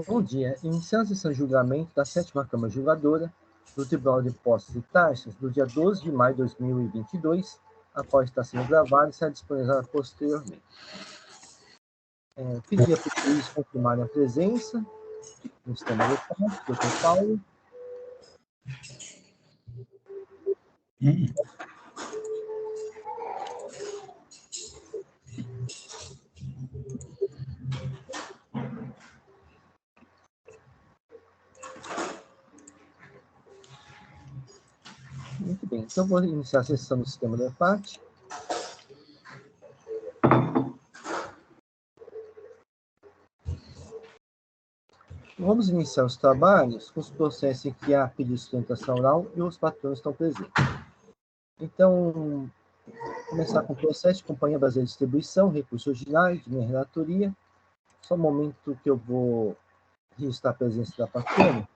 Bom dia. Iniciando a sessão de julgamento da 7ª Câmara Julgadora do Tribunal de Impostos e Taxas, do dia 12 de maio de 2022, a qual está sendo gravada e será disponibilizada posteriormente. Pedir para o juiz confirmarem a presença no sistema eletrônico, doutor Paulo. Muito bem, então vou iniciar a sessão no sistema da parte. Vamos iniciar os trabalhos com os processos em que há pedido de sustentação oral e os patrões estão presentes. Então, começar com o processo de Companhia Brasileira de Distribuição, recurso ordinário de minha relatoria. Só um momento que eu vou registrar a presença da patrona.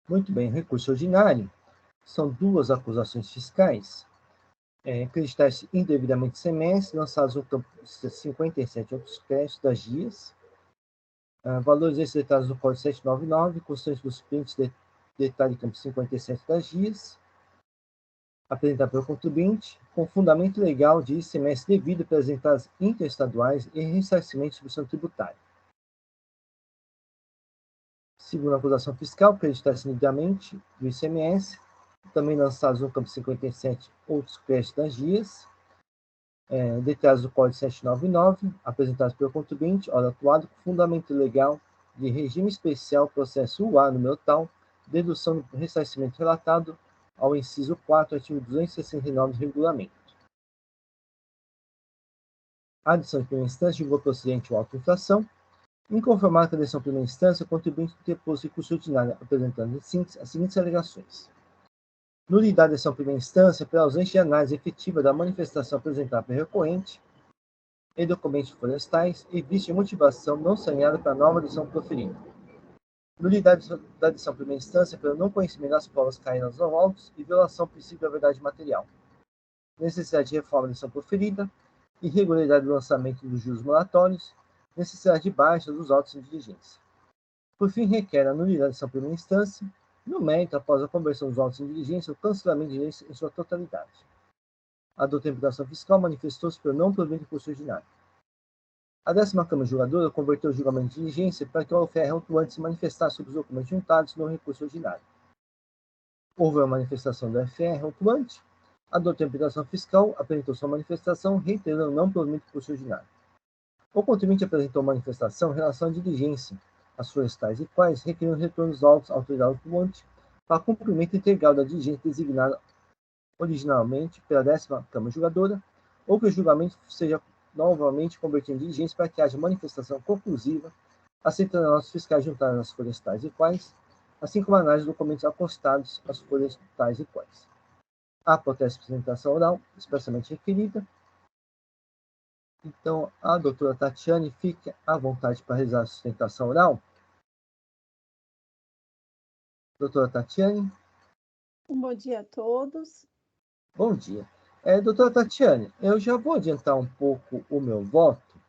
Muito bem, recurso ordinário. São duas acusações fiscais. Acreditar-se indevidamente semestre, lançados no campo 57 outros créditos das dias. Valores esses detalhes do Código 799, constantes dos prints, detalhe campo 57 das dias. Apresentar pelo contribuinte, com fundamento legal de semestre devido apresentadas interestaduais e ressarcimento de subvenção tributária. Segunda acusação fiscal, acreditar-se indevidamente do ICMS, também lançados no campo 57 outros créditos das dias. Detalhes do Código 799, apresentados pelo contribuinte, hora atuado com fundamento legal de regime especial, processo UA, número tal, dedução do ressarcimento relatado ao inciso 4, artigo 269 do regulamento. Adição de primeira instância, julgou procedente ou autoinfração. Inconformado com a decisão de primeira instância, o contribuinte interpôs recurso ordinário, apresentando em síntese as seguintes alegações. Nulidade da decisão de primeira instância pela ausência de análise efetiva da manifestação apresentada pelo recorrente e documentos florestais e vista de motivação não saneada para a nova decisão proferida. Nulidade da decisão de primeira instância pelo não conhecimento das provas caídas nos autos e violação do princípio da verdade material. Necessidade de reforma da decisão proferida, irregularidade do lançamento dos juros moratórios, necessidade de baixa dos autos em diligência. Por fim, requer a nulidade da decisão de primeira instância, no mérito, após a conversão dos autos em diligência, o cancelamento de diligência em sua totalidade. A doutora imputação fiscal manifestou-se pelo não provimento de recurso ordinário. A 10ª Câmara Julgadora converteu o julgamento de diligência para que o OFR autuante se manifestasse sobre os documentos juntados no recurso ordinário. Houve a manifestação do OFR autuante, a doutora imputação fiscal apresentou sua manifestação, reiterando o não provimento de recurso ordinário. O contribuinte apresentou manifestação em relação à diligência, as florestais e quais requeriam retorno dos autos à autoridade autuante para cumprimento integral da diligência designada originalmente pela 10ª Câmara Julgadora, ou que o julgamento seja novamente convertido em diligência para que haja manifestação conclusiva, aceitando as notas fiscais juntadas às florestais e quais, assim como a análise de documentos acostados às florestais e quais. Há protesto de apresentação oral, expressamente requerida. Então, a doutora Tatiane fique à vontade para realizar a sustentação oral. Doutora Tatiane. Bom dia a todos. Bom dia. Doutora Tatiane, eu já vou adiantar um pouco o meu voto.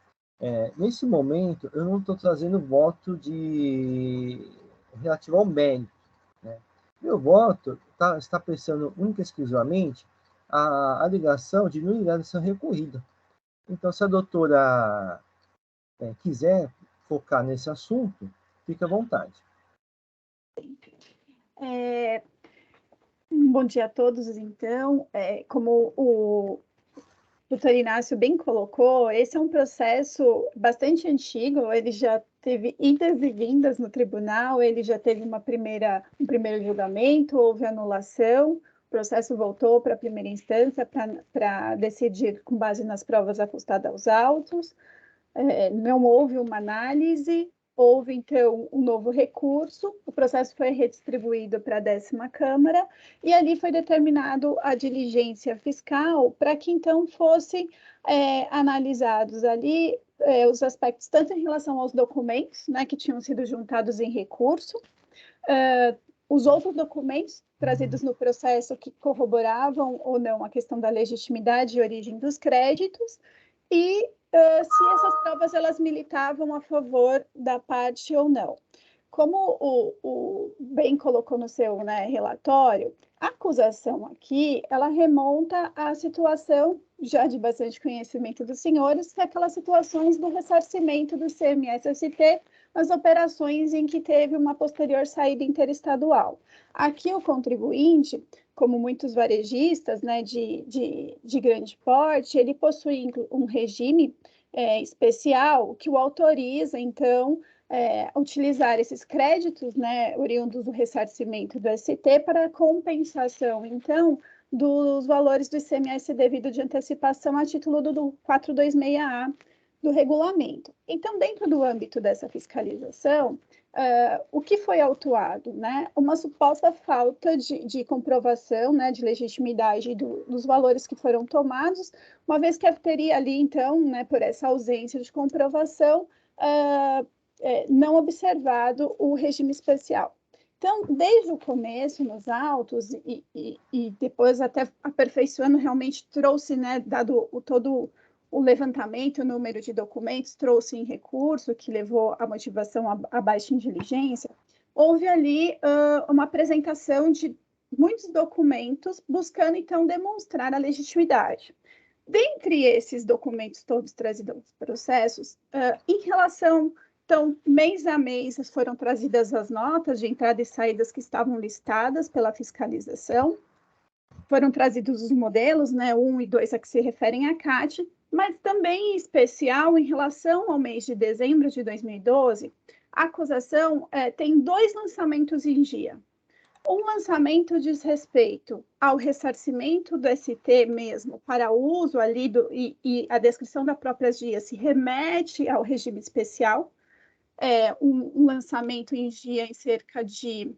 Nesse momento, eu não estou trazendo voto relativo ao mérito, né? Meu voto está apreciando única e exclusivamente a alegação de nulidade da decisão recorrida. Então, se a doutora quiser focar nesse assunto, fique à vontade. Bom dia a todos, então. Como o doutor Inácio bem colocou, esse é um processo bastante antigo, ele já teve idas e vindas no tribunal, ele já teve um primeiro julgamento, houve anulação, o processo voltou para a primeira instância para decidir com base nas provas ajustadas aos autos, não houve uma análise, houve, então, um novo recurso, o processo foi redistribuído para a 10ª Câmara, e ali foi determinado a diligência fiscal para que, então, fossem analisados ali os aspectos, tanto em relação aos documentos, né, que tinham sido juntados em recurso, os outros documentos trazidos no processo que corroboravam ou não a questão da legitimidade e origem dos créditos, e se essas provas elas militavam a favor da parte ou não. Como o bem colocou no seu, né, relatório, a acusação aqui, ela remonta à situação, já de bastante conhecimento dos senhores, que é aquelas situações do ressarcimento do CMS-ST nas operações em que teve uma posterior saída interestadual. Aqui o contribuinte, como muitos varejistas, né, de grande porte, ele possui um regime especial que o autoriza, então, utilizar esses créditos, né, oriundos do ressarcimento do ST para compensação, então, dos valores do ICMS devido de antecipação a título do 426A do regulamento. Então, dentro do âmbito dessa fiscalização, o que foi autuado? Né? Uma suposta falta de comprovação, né, de legitimidade dos valores que foram tomados, uma vez que teria ali, então, né, por essa ausência de comprovação, não observado o regime especial. Então, desde o começo, nos autos, e depois até aperfeiçoando, realmente trouxe, né, dado todo o levantamento, o número de documentos, trouxe em recurso, que levou à motivação à baixa diligência, houve ali uma apresentação de muitos documentos, buscando, então, demonstrar a legitimidade. Dentre esses documentos todos trazidos aos processos, em relação, então, mês a mês foram trazidas as notas de entrada e saídas que estavam listadas pela fiscalização, foram trazidos os modelos, né, 1 e 2, a que se referem à CAT, mas também em especial em relação ao mês de dezembro de 2012, a acusação tem 2 lançamentos em dia. Um lançamento diz respeito ao ressarcimento do ST mesmo, para uso ali, e a descrição da própria GIA se remete ao regime especial, um lançamento em dia em cerca de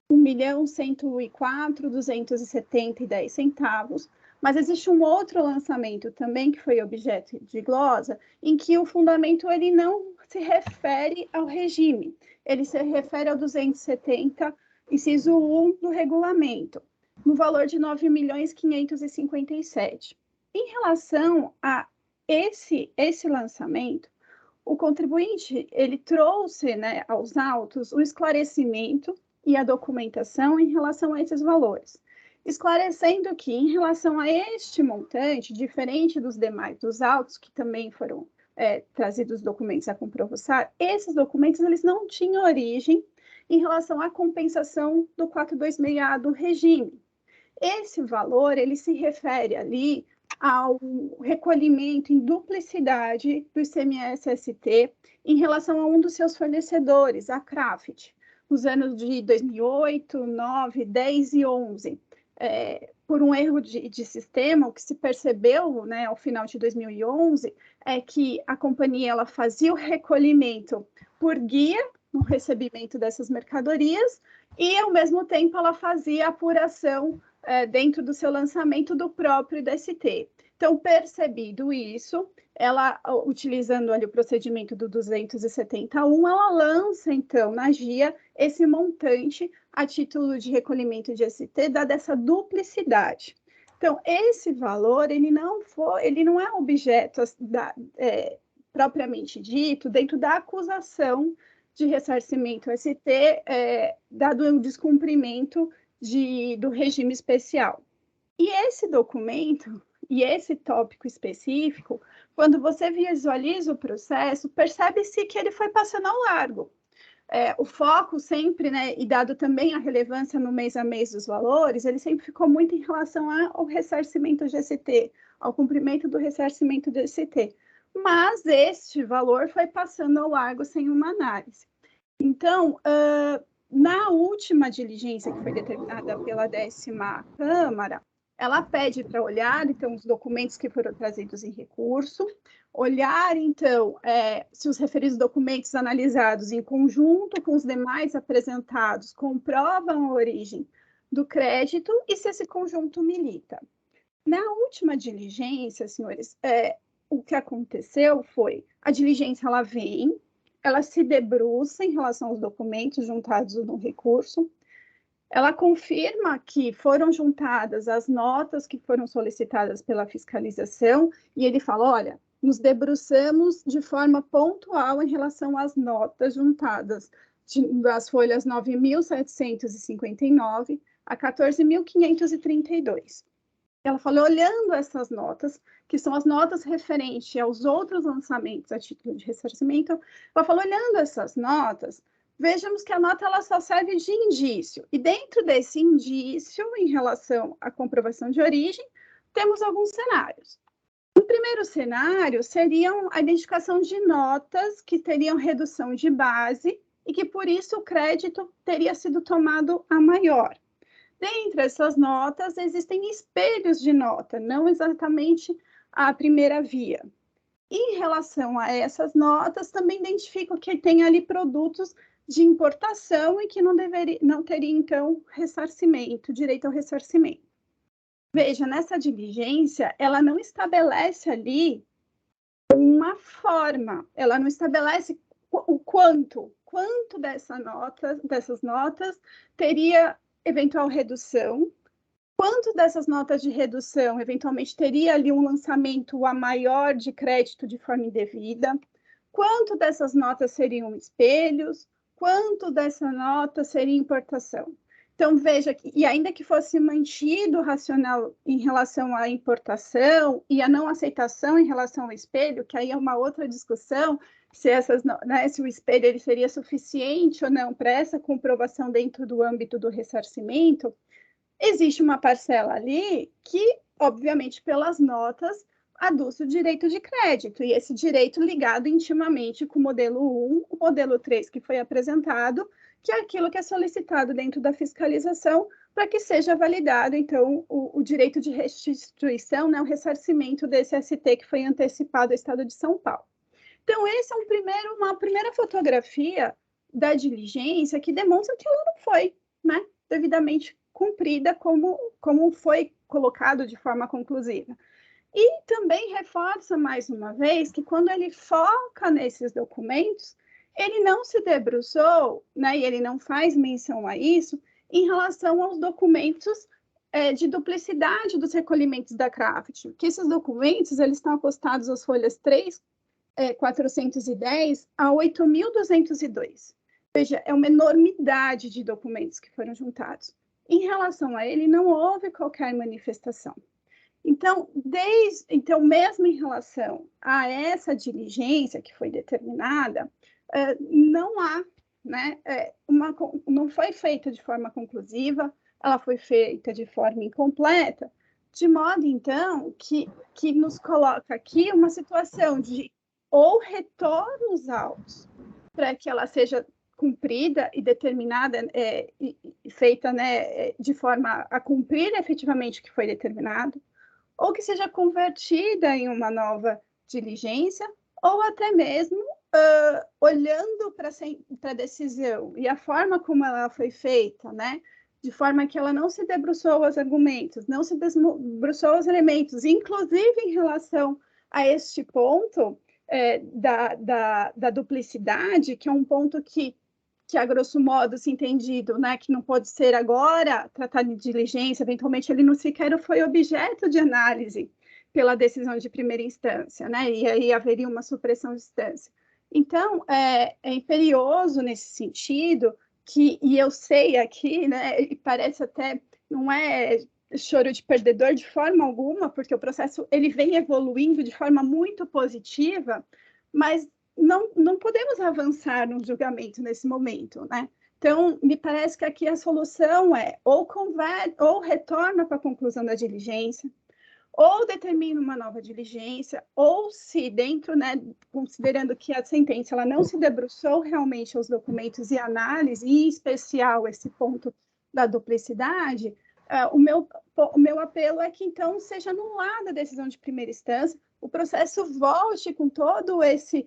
R$ 1.104.270,10, mas existe um outro lançamento também que foi objeto de glosa, em que o fundamento ele não se refere ao regime, ele se refere ao 270, inciso 1 do regulamento, no valor de R$ 9.557. Em relação a esse lançamento, o contribuinte ele trouxe, né, aos autos o esclarecimento e a documentação em relação a esses valores, esclarecendo que, em relação a este montante, diferente dos demais, dos autos que também foram trazidos documentos a comprovar, esses documentos eles não tinham origem em relação à compensação do 426A do regime. Esse valor, ele se refere ali ao recolhimento em duplicidade do ICMS-ST em relação a um dos seus fornecedores, a Craft, nos anos de 2008, 2009, 10 e 11. Por um erro de sistema, o que se percebeu, né, ao final de 2011 é que a companhia ela fazia o recolhimento por guia no recebimento dessas mercadorias e, ao mesmo tempo, ela fazia a apuração dentro do seu lançamento do próprio DST. Então, percebido isso, ela, utilizando ali o procedimento do 271, ela lança, então, na GIA, esse montante a título de recolhimento de ST, dada essa duplicidade. Então, esse valor, ele não é objeto propriamente dito dentro da acusação de ressarcimento ST, dado o descumprimento do regime especial. E esse documento, e esse tópico específico, quando você visualiza o processo, percebe-se que ele foi passando ao largo. O foco sempre, né, e dado também a relevância no mês a mês dos valores, ele sempre ficou muito em relação ao ressarcimento GST, ao cumprimento do ressarcimento do ST. Mas este valor foi passando ao largo sem uma análise. Então, na última diligência que foi determinada pela 10ª Câmara, ela pede para olhar, então, os documentos que foram trazidos em recurso, olhar, então, se os referidos documentos analisados em conjunto com os demais apresentados comprovam a origem do crédito e se esse conjunto milita. Na última diligência, senhores, o que aconteceu foi, a diligência ela vem, ela se debruça em relação aos documentos juntados no recurso, ela confirma que foram juntadas as notas que foram solicitadas pela fiscalização, e ele fala, olha, nos debruçamos de forma pontual em relação às notas juntadas das folhas 9.759 a 14.532. Ela falou, olhando essas notas, que são as notas referentes aos outros lançamentos a título de ressarcimento, ela falou, olhando essas notas, vejamos que a nota ela só serve de indício. E dentro desse indício, em relação à comprovação de origem, temos alguns cenários. O primeiro cenário seriam a identificação de notas que teriam redução de base e que, por isso, o crédito teria sido tomado a maior. Dentre essas notas, existem espelhos de nota, não exatamente a primeira via. Em relação a essas notas, também identifico que tem ali produtos de importação e que não teria, então, ressarcimento, direito ao ressarcimento. Veja, nessa diligência, ela não estabelece ali uma forma, ela não estabelece o quanto dessas notas teria eventual redução, quanto dessas notas de redução eventualmente teria ali um lançamento a maior de crédito de forma indevida, quanto dessas notas seriam espelhos, quanto dessa nota seria importação. Então, veja que, e ainda que fosse mantido o racional em relação à importação e a não aceitação em relação ao espelho, que aí é uma outra discussão, se o espelho ele seria suficiente ou não para essa comprovação dentro do âmbito do ressarcimento, existe uma parcela ali que, obviamente, pelas notas, aduz o direito de crédito, e esse direito ligado intimamente com o modelo 1, o modelo 3 que foi apresentado, que é aquilo que é solicitado dentro da fiscalização para que seja validado, então, o direito de restituição, né, o ressarcimento desse ST que foi antecipado ao Estado de São Paulo. Então, esse é uma primeira fotografia da diligência que demonstra que ela não foi, né, devidamente cumprida como foi colocado de forma conclusiva. E também reforça mais uma vez que quando ele foca nesses documentos, ele não se debruçou, né, e ele não faz menção a isso, em relação aos documentos de duplicidade dos recolhimentos da CRAFT, que esses documentos eles estão acostados às folhas 3.410 a 8.202. Veja, é uma enormidade de documentos que foram juntados. Em relação a ele, não houve qualquer manifestação. Então, mesmo em relação a essa diligência que foi determinada, não há, né, não foi feita de forma conclusiva, ela foi feita de forma incompleta, de modo, então, que nos coloca aqui uma situação de ou retornos autos para que ela seja cumprida e determinada, e feita, né, de forma a cumprir efetivamente o que foi determinado, ou que seja convertida em uma nova diligência, ou até mesmo olhando para a decisão e a forma como ela foi feita, né, de forma que ela não se debruçou aos argumentos, não se debruçou aos elementos, inclusive em relação a este ponto da duplicidade, que é um ponto que a grosso modo se entendido, né, que não pode ser agora tratado de diligência, eventualmente ele não sequer foi objeto de análise pela decisão de primeira instância, né, e aí haveria uma supressão de instância. Então, é imperioso nesse sentido, e eu sei aqui, né, e parece até, não é choro de perdedor de forma alguma, porque o processo ele vem evoluindo de forma muito positiva, mas não podemos avançar no julgamento nesse momento, né? Então, me parece que aqui a solução é ou retorna para a conclusão da diligência, ou determina uma nova diligência, ou se dentro, né, considerando que a sentença ela não se debruçou realmente aos documentos e análise, e em especial esse ponto da duplicidade, o meu apelo é que, então, seja anulada a decisão de primeira instância, o processo volte com todo esse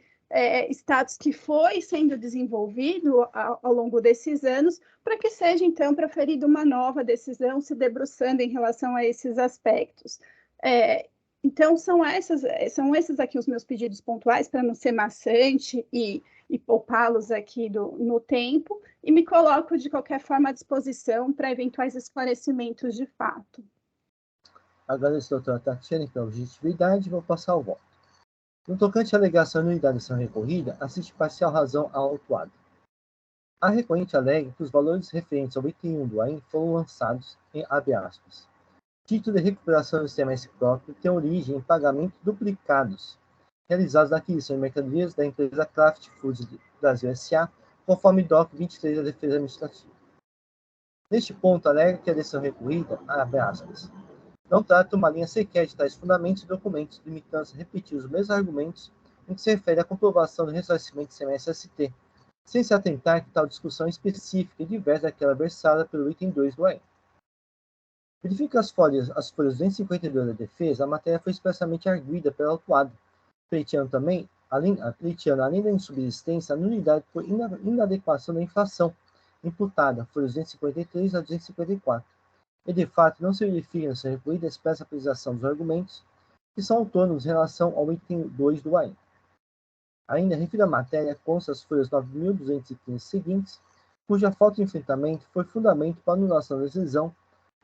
status que foi sendo desenvolvido ao longo desses anos, para que seja, então, proferida uma nova decisão, se debruçando em relação a esses aspectos. Então, são esses aqui os meus pedidos pontuais, para não ser maçante e poupá-los aqui no tempo, e me coloco, de qualquer forma, à disposição para eventuais esclarecimentos de fato. Agradeço, doutora Tatiana, pela objetividade e vou passar o voto. No tocante à alegação de nulidade da ação recorrida, assiste parcial razão ao autuado. A recorrente alega que os valores referentes ao item 1 do AIM foram lançados em abre aspas. Título de recuperação do ICMS próprio tem origem em pagamentos duplicados, realizados na aquisição de mercadorias da empresa Kraft Foods Brasil S.A., conforme DOC 23 da Defesa Administrativa. Neste ponto, alega que a decisão recorrida, abre aspas, não trata uma linha sequer de tais fundamentos e documentos, limitando-se a repetir os mesmos argumentos em que se refere à comprovação do ressarcimento do ICMS-ST, sem se atentar que tal discussão específica e diversa daquela versada pelo item 2 do AIM. Verifica as folhas 252 da defesa, a matéria foi expressamente arguida pelo autuado, pleiteando, além da insubsistência, a nulidade por inadequação da infração imputada, folhas 253 a 254. E, de fato, não se verifica nessa recorrida a expressa precisação dos argumentos, que são autônomos em relação ao item 2 do AIM. Ainda, referida a matéria, consta as folhas 9.215 seguintes, cuja falta de enfrentamento foi fundamento para a anulação da decisão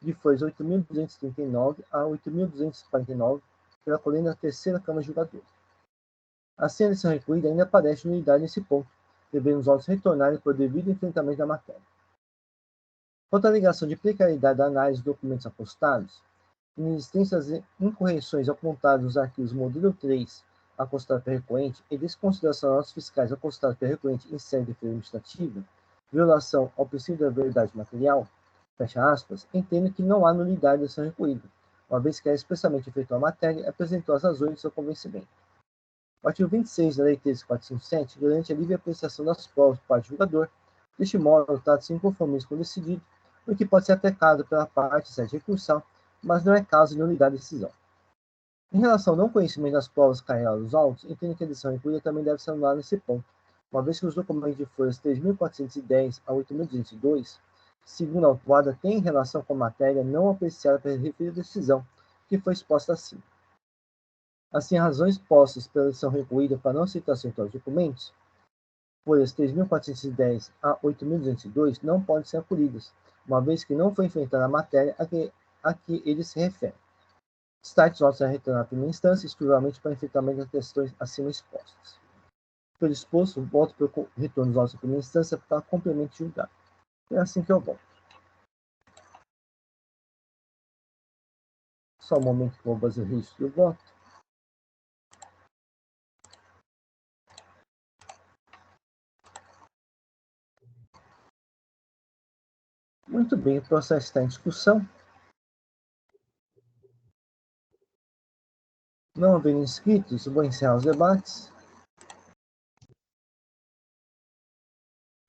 de folhas 8.239 a 8.249 pela coluna da terceira Câmara Julgadora. Assim, a decisão recorrida ainda aparece nulidade nesse ponto, devendo os autos retornarem por devido enfrentamento da matéria. Quanto à alegação de precariedade da análise dos documentos apostados, inexistências e incorreções apontadas nos arquivos modelo 3 acostado pelo recorrente e desconsideração das notas fiscais acostadas pelo recorrente em sede de defesa administrativa, violação ao princípio da verdade material, fecha aspas, entendo que não há nulidade da ação recorrida, uma vez que ela expressamente efetuou a matéria e apresentou as razões de seu convencimento. O artigo 26 da Lei 13.457 garante a livre apreciação das provas por parte do julgador. Deste modo, trata-se de inconformismo com o decidido, o que pode ser atacado pela parte sede recursal, mas não é caso de nulidade da decisão. Em relação ao não conhecimento das provas carregadas nos autos, entendo que a decisão recolhida também deve ser anulada nesse ponto, uma vez que os documentos de folhas 3.410 a 8.202, segundo a autuada, têm relação com a matéria não apreciada pela referida decisão, que foi exposta acima. Assim, razões postas pela decisão recolhida para não citação em tais documentos, folhas 3.410 a 8.202, não podem ser acolhidas, uma vez que não foi enfrentada a matéria a que eles se referem. Destaque os autos a retornar à primeira instância, exclusivamente para enfrentamento das questões acima expostas. Pelo exposto, voto pelo retorno dos autos à primeira instância para complemento julgado. É assim que eu voto. Só um momento que eu vou fazer o registro do voto. Muito bem, o processo está em discussão. Não havendo inscritos, vou encerrar os debates.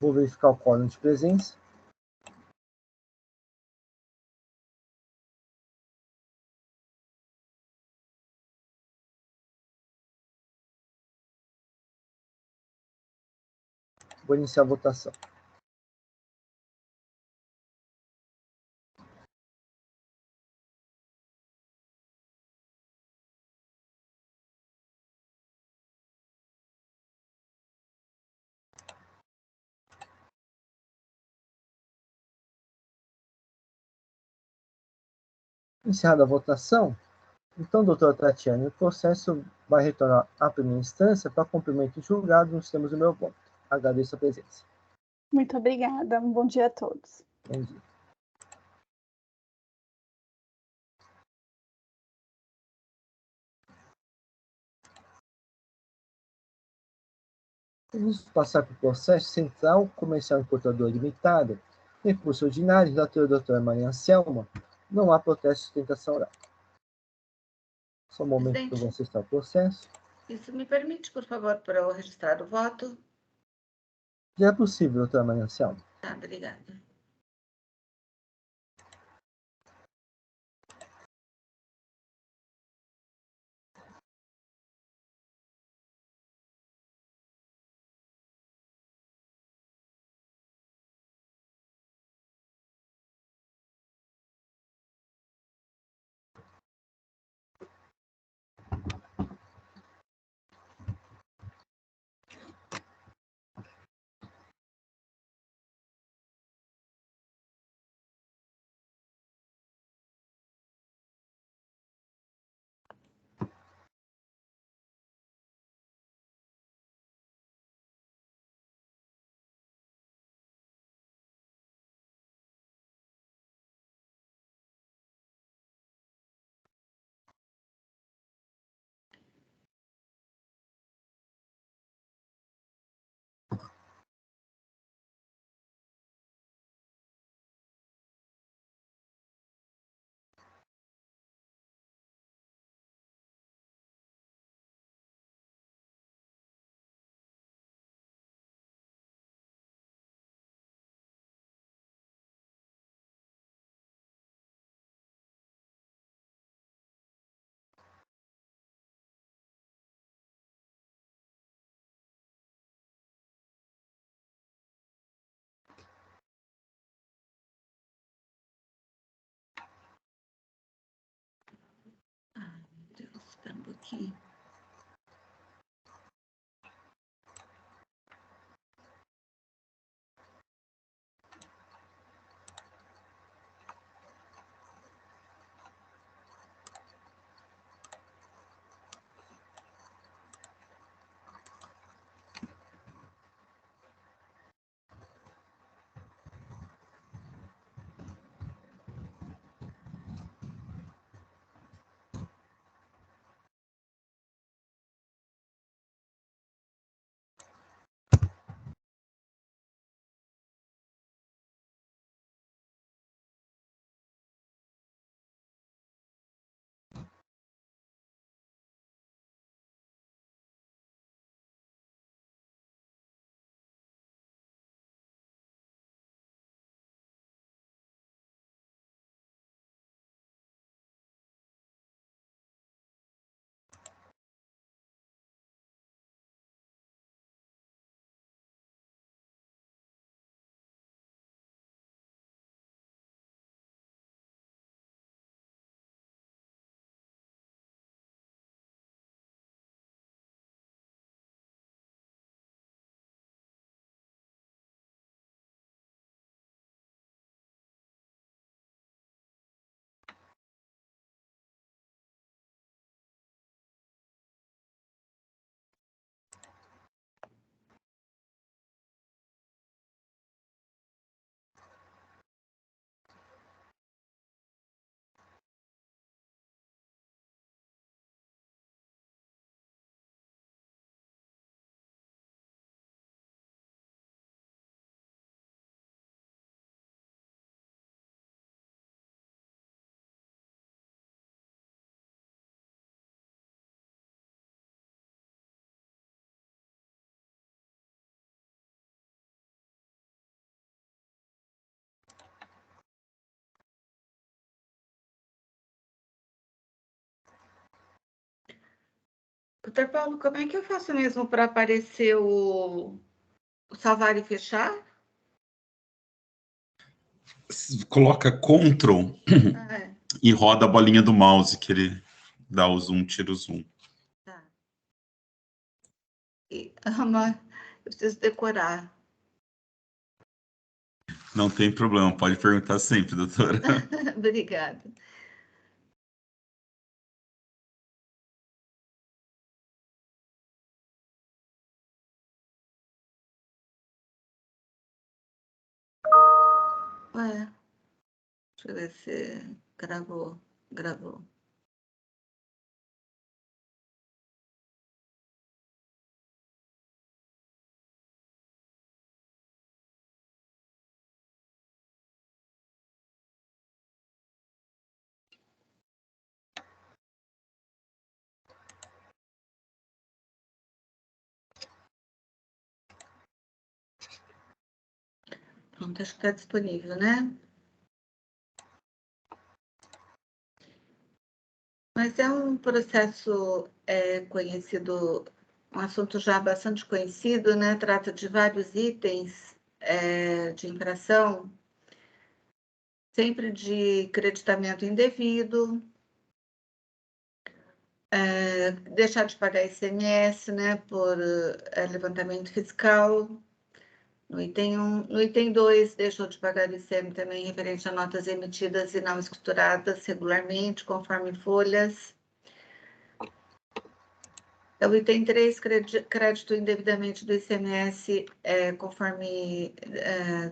Vou verificar o quórum de presença. Vou iniciar a votação. Encerrada a votação, então, doutora Tatiana, o processo vai retornar à primeira instância para cumprimento julgado nos termos do meu voto. Agradeço a presença. Muito obrigada. Um bom dia a todos. Bom dia. Vamos passar para o processo central comercial importador limitada, recurso ordinário, relatora doutora Maria Anselma. Não há protesto de sustentação oral. Só um momento que eu vou acessar o processo. Isso me permite, por favor, para eu registrar o voto? Já é possível, doutora Maria Anselmo. Tá, obrigada. Ai, meu Deus, espera um pouquinho. Doutor Paulo, como é que eu faço mesmo para aparecer o salvar e fechar? Coloca Ctrl É, e roda a bolinha do mouse, que ele dá o zoom, tira o zoom. tá. Mas eu preciso decorar. Não tem problema, pode perguntar sempre, doutora. Obrigada. Ué, deixa eu ver se gravou. Gravou. Pronto, acho que está disponível, né? Mas é um processo conhecido, um assunto já bastante conhecido, né? Trata de vários itens de infração, sempre de creditamento indevido, deixar de pagar ICMS, né, por levantamento fiscal. No item 1, no item 2, deixou de pagar ICM também referente a notas emitidas e não escrituradas regularmente, conforme folhas. O item 3, crédito indevidamente do ICMS, conforme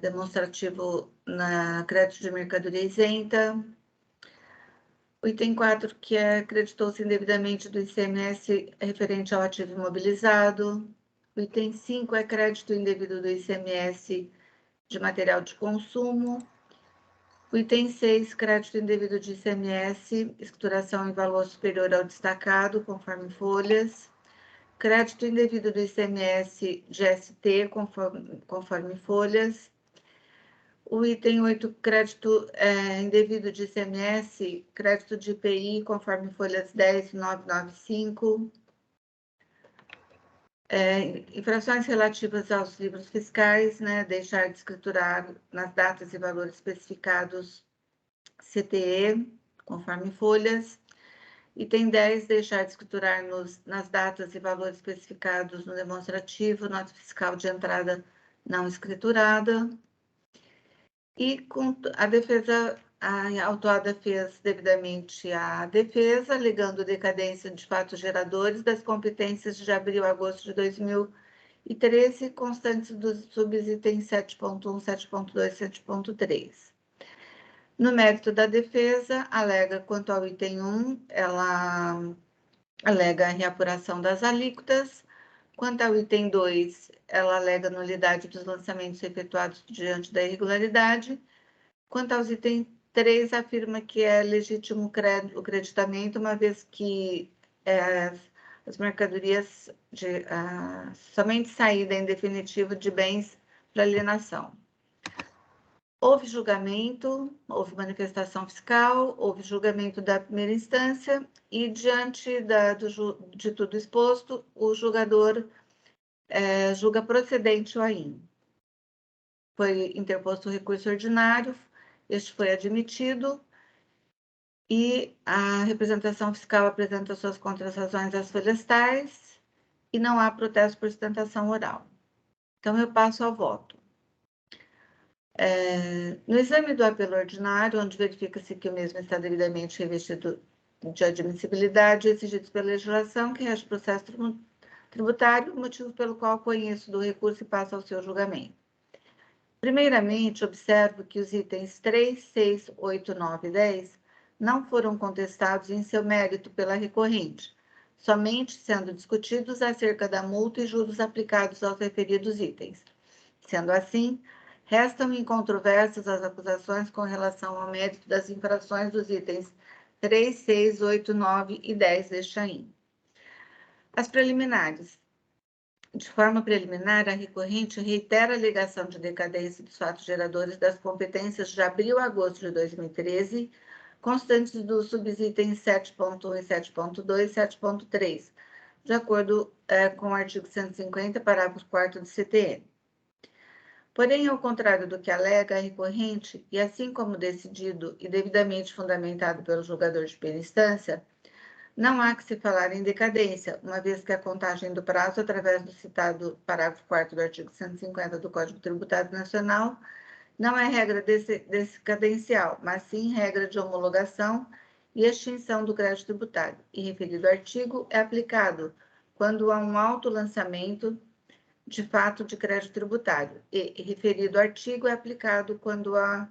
demonstrativo na crédito de mercadoria isenta. O item 4, que acreditou-se indevidamente do ICMS referente ao ativo imobilizado. O item 5 é crédito indevido do ICMS de material de consumo. O item 6, crédito indevido de ICMS, escrituração em valor superior ao destacado, conforme folhas. Crédito indevido do ICMS de ST, conforme folhas. O item 8, crédito indevido de ICMS, crédito de IPI, conforme folhas 10 e 995. Infrações relativas aos livros fiscais, né? Deixar de escriturar nas datas e valores especificados CTE, conforme folhas. Item 10, deixar de escriturar nas datas e valores especificados no demonstrativo, nota fiscal de entrada não escriturada. E com a defesa, a autuada fez devidamente a defesa, alegando decadência de fatos geradores das competências de abril a agosto de 2013, constantes dos subitens 7.1, 7.2 e 7.3. No mérito da defesa, alega quanto ao item 1, ela alega a reapuração das alíquotas. Quanto ao item 2, ela alega nulidade dos lançamentos efetuados diante da irregularidade. Quanto aos itens 3, afirma que é legítimo o creditamento, uma vez que as mercadorias somente saída em definitivo de bens para alienação. Houve julgamento, houve manifestação fiscal, houve julgamento da primeira instância e, diante de tudo exposto, o julgador julga procedente o AIN. Foi interposto o recurso ordinário, este foi admitido e a representação fiscal apresenta suas contrarrazões às folhas tais e não há protesto por sustentação oral. Então, eu passo ao voto. No exame do apelo ordinário, onde verifica-se que o mesmo está devidamente revestido de admissibilidade exigidos pela legislação que rege o processo tributário, motivo pelo qual conheço do recurso e passo ao seu julgamento. Primeiramente, observo que os itens 3, 6, 8, 9 e 10 não foram contestados em seu mérito pela recorrente, somente sendo discutidos acerca da multa e juros aplicados aos referidos itens. Sendo assim, restam incontroversas as acusações com relação ao mérito das infrações dos itens 3, 6, 8, 9 e 10 deste AIN. As preliminares. De forma preliminar, a recorrente reitera a alegação de decadência dos fatos geradores das competências de abril a agosto de 2013, constantes dos subitens 7.1 e 7.2 e 7.3, de acordo com o artigo 150, parágrafo 4º do CTN. Porém, ao contrário do que alega a recorrente, e assim como decidido e devidamente fundamentado pelo julgador de primeira instância, não há que se falar em decadência, uma vez que a contagem do prazo, através do citado parágrafo 4º do artigo 150 do Código Tributário Nacional, não é regra decadencial, mas sim regra de homologação e extinção do crédito tributário, e referido artigo é aplicado quando há um autolançamento de fato de crédito tributário, e referido artigo é aplicado quando há,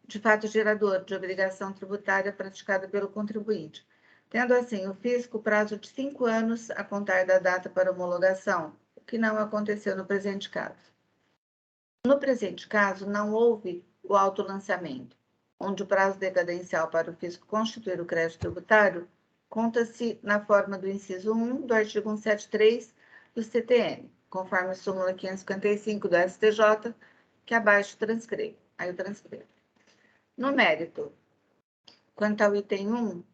de fato gerador de obrigação tributária praticada pelo contribuinte. Tendo assim o fisco prazo de 5 anos a contar da data para homologação, o que não aconteceu no presente caso. No presente caso, não houve o autolançamento, onde o prazo decadencial para o fisco constituir o crédito tributário conta-se na forma do inciso 1 do artigo 173 do CTN, conforme a súmula 555 do STJ, que abaixo transcrevo. Aí eu transcrevo. No mérito, quanto ao item 1,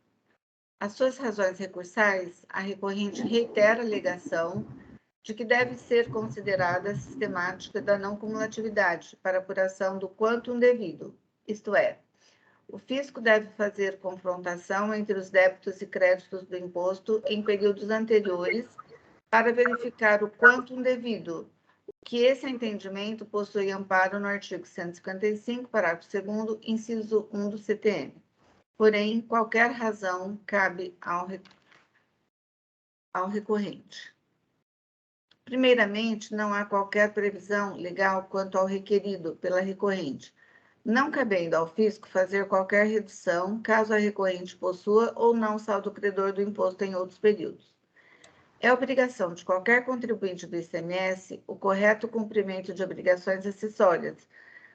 as suas razões recursais, a recorrente reitera a alegação de que deve ser considerada a sistemática da não cumulatividade para apuração do quantum devido, isto é, o fisco deve fazer confrontação entre os débitos e créditos do imposto em períodos anteriores para verificar o quantum devido, que esse entendimento possui amparo no artigo 155, parágrafo 2º, inciso 1 do CTM. Porém, qualquer razão cabe ao recorrente. Primeiramente, não há qualquer previsão legal quanto ao requerido pela recorrente, não cabendo ao fisco fazer qualquer redução, caso a recorrente possua ou não saldo credor do imposto em outros períodos. É obrigação de qualquer contribuinte do ICMS o correto cumprimento de obrigações acessórias,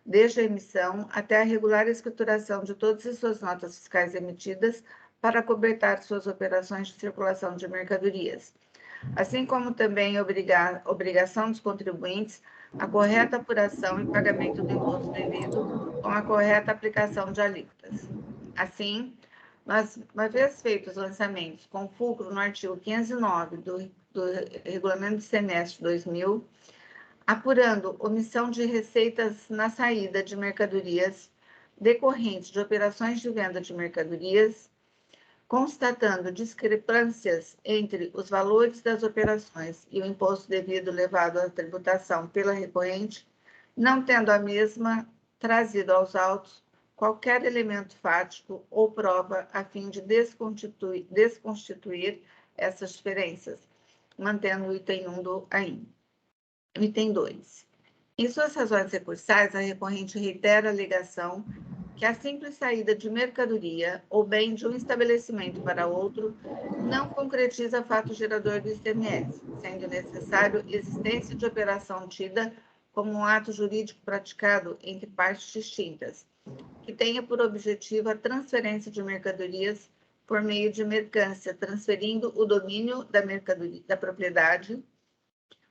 desde a emissão até a regular escrituração de todas as suas notas fiscais emitidas para acobertar suas operações de circulação de mercadorias, assim como também obrigação dos contribuintes a correta apuração e pagamento do imposto devido com a correta aplicação de alíquotas. Assim, uma vez feitos os lançamentos com fulcro no artigo 509 do Regulamento do Semestre 2000, apurando omissão de receitas na saída de mercadorias decorrentes de operações de venda de mercadorias, constatando discrepâncias entre os valores das operações e o imposto devido levado à tributação pela recorrente, não tendo a mesma trazido aos autos qualquer elemento fático ou prova a fim de desconstituir essas diferenças, mantendo o item 1 do AIM. Item 2. Em suas razões recursais, a recorrente reitera a alegação que a simples saída de mercadoria ou bem de um estabelecimento para outro não concretiza fato gerador do ICMS, sendo necessário existência de operação tida como um ato jurídico praticado entre partes distintas, que tenha por objetivo a transferência de mercadorias por meio de mercância, transferindo o domínio da mercadoria, da propriedade.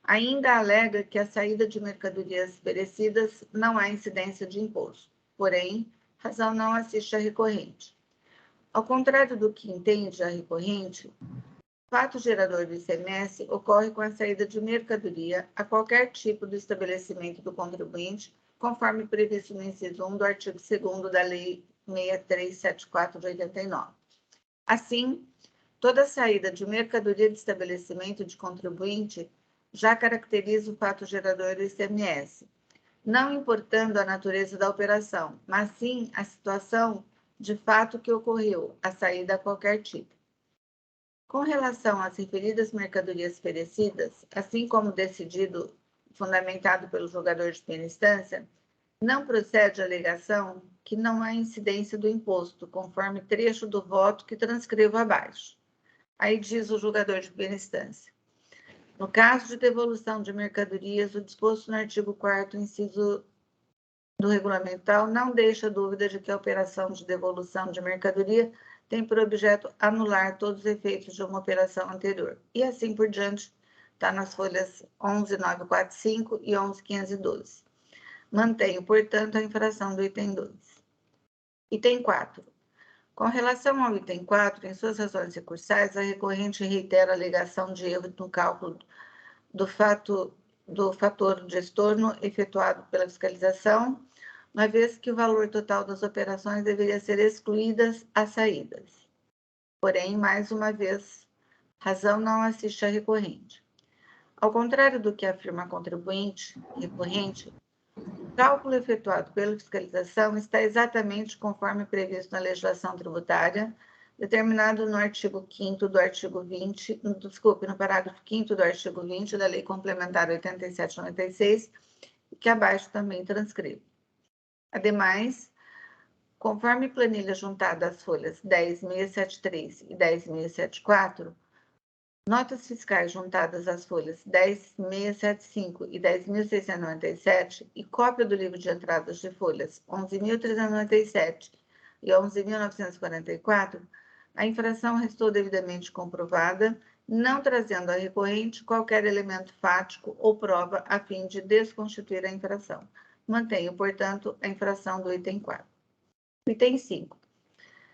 Ainda alega que a saída de mercadorias perecidas não há incidência de imposto, porém, razão não assiste à recorrente. Ao contrário do que entende a recorrente, o fato gerador do ICMS ocorre com a saída de mercadoria a qualquer tipo do estabelecimento do contribuinte, conforme previsto no inciso 1 do artigo 2º da Lei 6374 de 89. Assim, toda saída de mercadoria de estabelecimento de contribuinte já caracteriza o fato gerador do ICMS, não importando a natureza da operação, mas sim a situação de fato que ocorreu, a saída a qualquer tipo. Com relação às referidas mercadorias perecidas, assim como decidido fundamentado pelo julgador de primeira instância, não procede a alegação que não há incidência do imposto, conforme trecho do voto que transcrevo abaixo. Aí diz o julgador de primeira instância: no caso de devolução de mercadorias, o disposto no artigo 4º, inciso do regulamental, não deixa dúvida de que a operação de devolução de mercadoria tem por objeto anular todos os efeitos de uma operação anterior. E assim por diante, está nas folhas 11.945 e 11.512. Mantenho, portanto, a infração do item 2. Item 4. Com relação ao item 4, em suas razões recursais, a recorrente reitera a alegação de erro no cálculo do fator de estorno efetuado pela fiscalização, uma vez que o valor total das operações deveria ser excluídas as saídas. Porém, mais uma vez, razão não assiste à recorrente. Ao contrário do que afirma a contribuinte recorrente, o cálculo efetuado pela fiscalização está exatamente conforme previsto na legislação tributária, determinado no artigo 5º do artigo 20, no parágrafo 5º do artigo 20 da Lei Complementar 87/96, que abaixo também transcrevo. Ademais, conforme planilha juntada às folhas 10.673 e 10.674, notas fiscais juntadas às folhas 10.675 e 10.697 e cópia do livro de entradas de folhas 11.397 e 11.944, a infração restou devidamente comprovada, não trazendo à recorrente qualquer elemento fático ou prova a fim de desconstituir a infração, Mantenho, portanto, a infração do item 4. Item 5.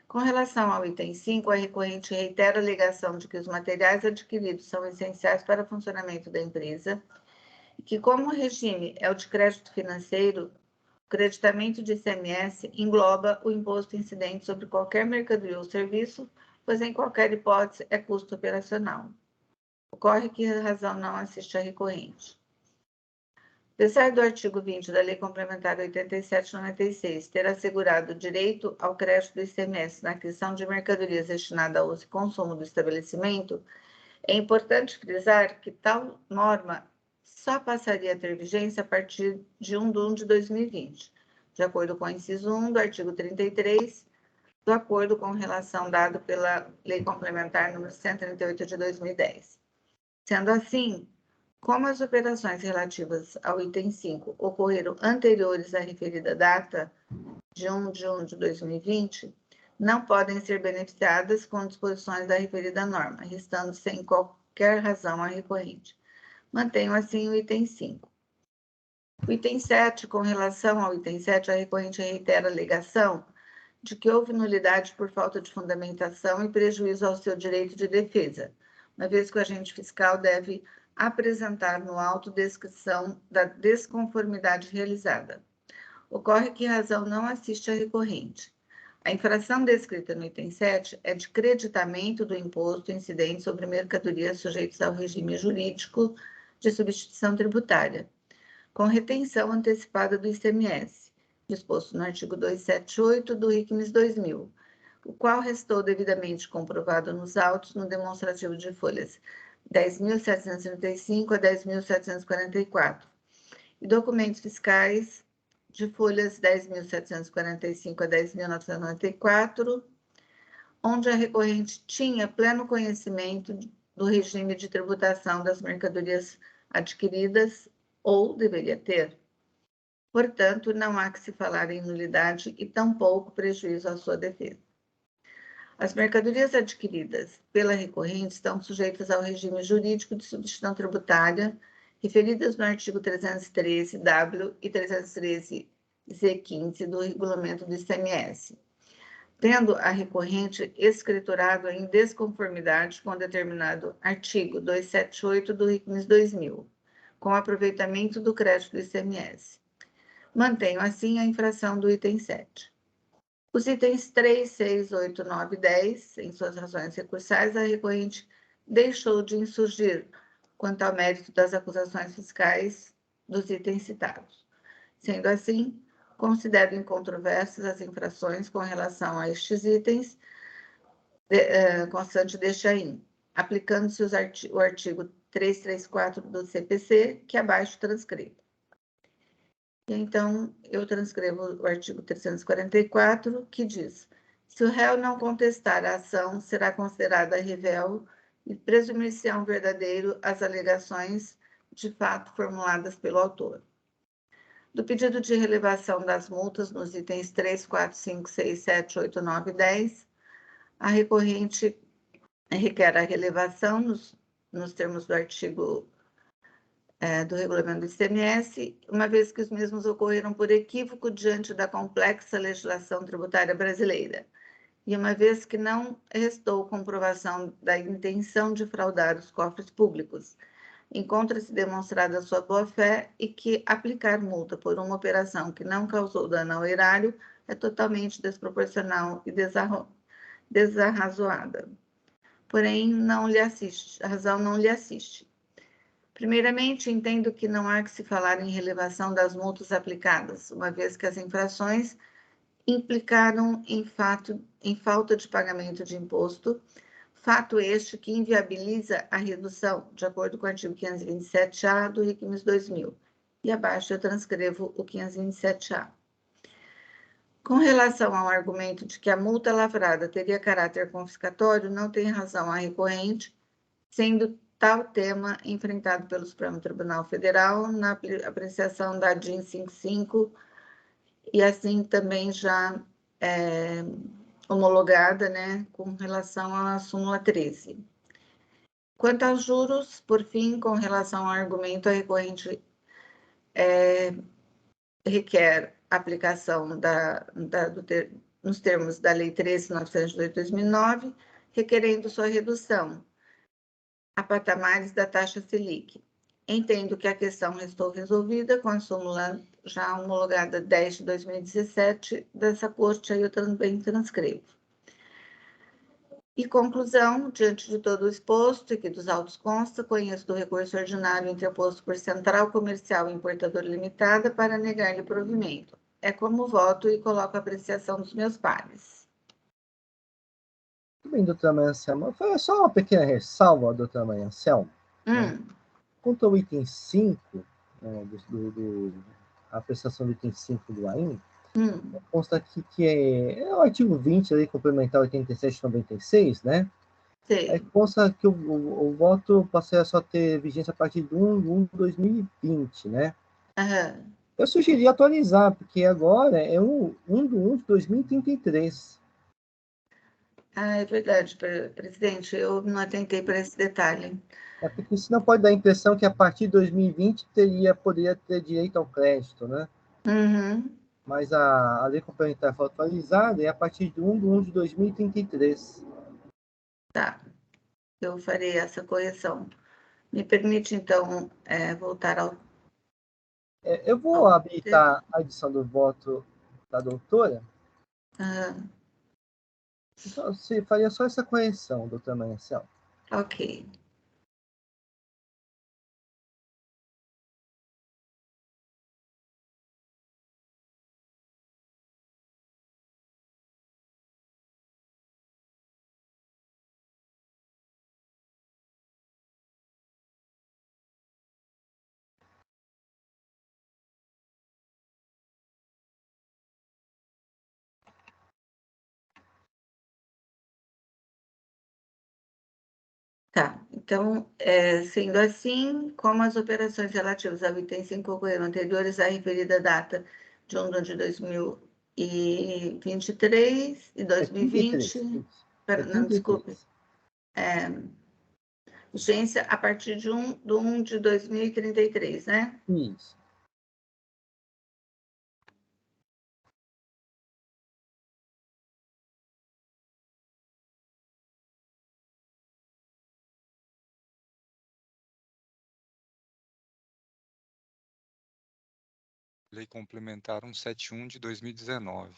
Com relação ao item 5, a recorrente reitera a alegação de que os materiais adquiridos são essenciais para o funcionamento da empresa e que, como o regime é o de crédito financeiro, o creditamento de ICMS engloba o imposto incidente sobre qualquer mercadoria ou serviço, pois em qualquer hipótese é custo operacional. Ocorre que a razão não assiste à recorrente. Apesar do artigo 20 da Lei Complementar 87/96 ter assegurado o direito ao crédito do ICMS na aquisição de mercadorias destinadas ao uso e consumo do estabelecimento, é importante frisar que tal norma só passaria a ter vigência a partir de 1 de 1 de 2020, de acordo com o inciso 1 do artigo 33 do acordo com relação dado pela Lei Complementar número 138 de 2010. Sendo assim, como as operações relativas ao item 5 ocorreram anteriores à referida data, de 1 de 1 de 2020, não podem ser beneficiadas com disposições da referida norma, restando sem qualquer razão a recorrente. Mantenho assim o item 5. O item 7, com relação ao item 7, a recorrente reitera a alegação de que houve nulidade por falta de fundamentação e prejuízo ao seu direito de defesa, uma vez que o agente fiscal deve apresentar no auto descrição da desconformidade realizada. Ocorre que razão não assiste à recorrente. A infração descrita no item 7 é de creditamento do imposto incidente sobre mercadorias sujeitas ao regime jurídico de substituição tributária, com retenção antecipada do ICMS, disposto no artigo 278 do RICMES 2000, o qual restou devidamente comprovado nos autos no demonstrativo de folhas 10.735 a 10.744 e documentos fiscais de folhas 10.745 a 10.994, onde a recorrente tinha pleno conhecimento do regime de tributação das mercadorias adquiridas ou deveria ter. Portanto, não há que se falar em nulidade e tampouco prejuízo à sua defesa. As mercadorias adquiridas pela recorrente estão sujeitas ao regime jurídico de substituição tributária, referidas no artigo 313-W e 313-Z15 do Regulamento do ICMS, tendo a recorrente escriturado em desconformidade com determinado artigo 278 do RICMES 2000, com aproveitamento do crédito do ICMS. Mantenho, assim, a infração do item 7. Os itens 3, 6, 8, 9 e 10, em suas razões recursais, a recorrente deixou de insurgir quanto ao mérito das acusações fiscais dos itens citados. Sendo assim, considero incontroversas as infrações com relação a estes itens, constante deste AIN, aplicando-se o artigo 334 do CPC, que abaixo transcrevo. Então, eu transcrevo o artigo 344, que diz: se o réu não contestar a ação, será considerada revel e presumir-se-ão verdadeiro as alegações de fato formuladas pelo autor. Do pedido de relevação das multas nos itens 3, 4, 5, 6, 7, 8, 9 e 10, a recorrente requer a relevação nos termos do artigo do regulamento do ICMS, uma vez que os mesmos ocorreram por equívoco diante da complexa legislação tributária brasileira, e uma vez que não restou comprovação da intenção de fraudar os cofres públicos, encontra-se demonstrada sua boa-fé e que aplicar multa por uma operação que não causou dano ao erário é totalmente desproporcional e desarrazoada. Porém, a razão não lhe assiste. Primeiramente, entendo que não há que se falar em relevação das multas aplicadas, uma vez que as infrações implicaram em falta de pagamento de imposto, fato este que inviabiliza a redução, de acordo com o artigo 527-A do RICMES 2000. E abaixo eu transcrevo o 527-A. Com relação ao argumento de que a multa lavrada teria caráter confiscatório, não tem razão a recorrente, sendo tal tema enfrentado pelo Supremo Tribunal Federal na apreciação da DIN 55 e assim também já homologada, né, com relação à súmula 13. Quanto aos juros, por fim, com relação ao argumento, a recorrente requer aplicação nos termos da Lei 13.908 de 2009, requerendo sua redução a patamares da taxa Selic. Entendo que a questão restou resolvida com a súmula já homologada 10 de 2017 dessa corte, aí eu também transcrevo. E conclusão, diante de todo o exposto e que dos autos consta, conheço do recurso ordinário interposto por Central Comercial Importadora Limitada para negar-lhe provimento. É como voto e coloco a apreciação dos meus pares. Muito bem, doutora Maria Anselma. Foi só uma pequena ressalva, doutora Maria Anselma. Quanto ao item 5, a apreciação do item 5 do AIN, consta aqui que é o artigo 20, a Lei Complementar 87/96, né? Sim. Aí consta que o voto passa a só ter vigência a partir de 1 de 2020, né? Eu sugeri atualizar, porque agora é 1 de 2033. Ah, é verdade, presidente, eu não atentei para esse detalhe. É porque senão pode dar a impressão que a partir de 2020 poderia ter direito ao crédito, né? Mas a lei complementar foi atualizada e a partir de 1 de 2033. Tá, eu farei essa correção. Me permite, então, voltar ao... Eu vou habilitar a adição do voto da doutora. Então, você faria só essa correção, doutora Maria Anselma. Ok. Tá, então, sendo assim, como as operações relativas ao item 5 ocorreram anteriores à referida data de 1 de 2023 e 2020... Não, desculpe. Vigência a partir de 1 de 2033, né? Isso. Lei Complementar 171 de 2019.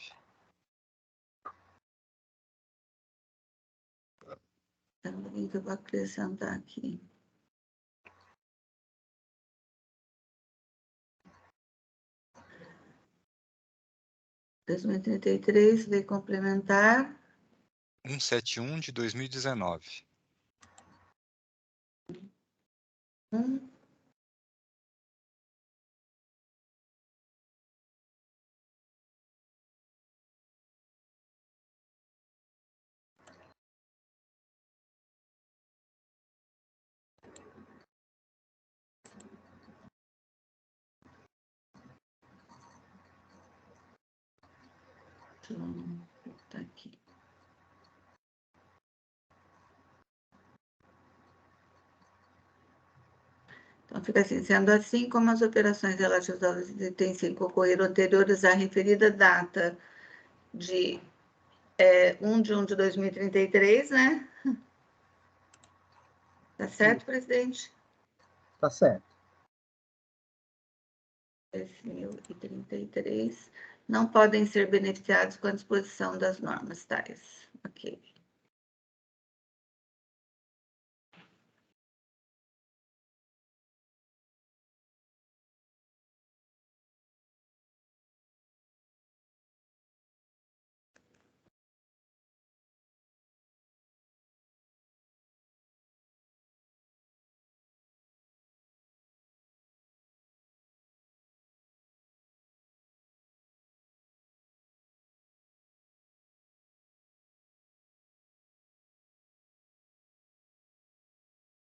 Também que eu vou acrescentar aqui. Em 2033, Lei Complementar 171 de 2019. Tá aqui. Então, fica assim, sendo assim, como as operações relativas aos itens 5 ocorreram anteriores à referida data de 1 de 1 de 2033, né? Tá certo, presidente? Tá certo. 10.033 não podem ser beneficiados com a disposição das normas tais. Ok.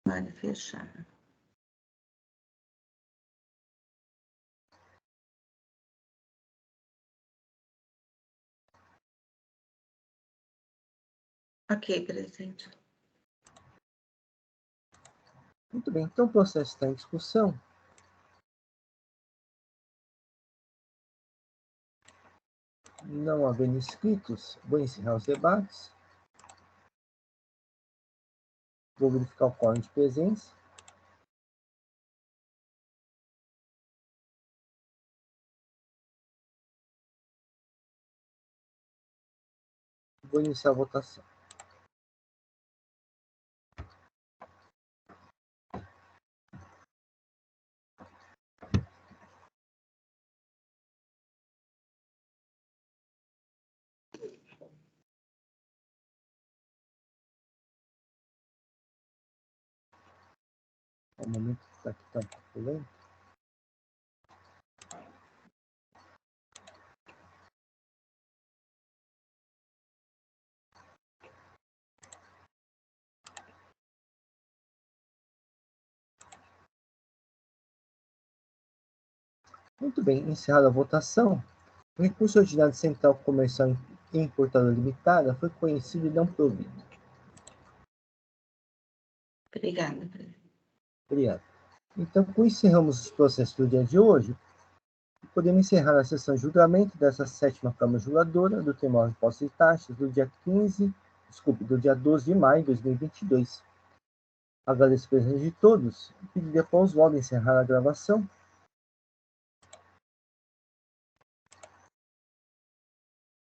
Vale fechar. Ok, presidente. Muito bem, então o processo está em discussão. Não havendo inscritos, vou encerrar os debates. Vou verificar o quórum de presença. Vou iniciar a votação. No momento que aqui está um pouco lento. Muito bem, encerrada a votação, o recurso ordinário Central Comercial e Importadora Limitada foi conhecido e não provido. Obrigada, presidente. Obrigado. Então, encerramos os processos do dia de hoje. Podemos encerrar a sessão de julgamento dessa 7ª Câmara Julgadora do tema de impostos e taxas do dia 12 de maio de 2022. Agradeço a presença de todos e pediria para o Oswaldo encerrar a gravação.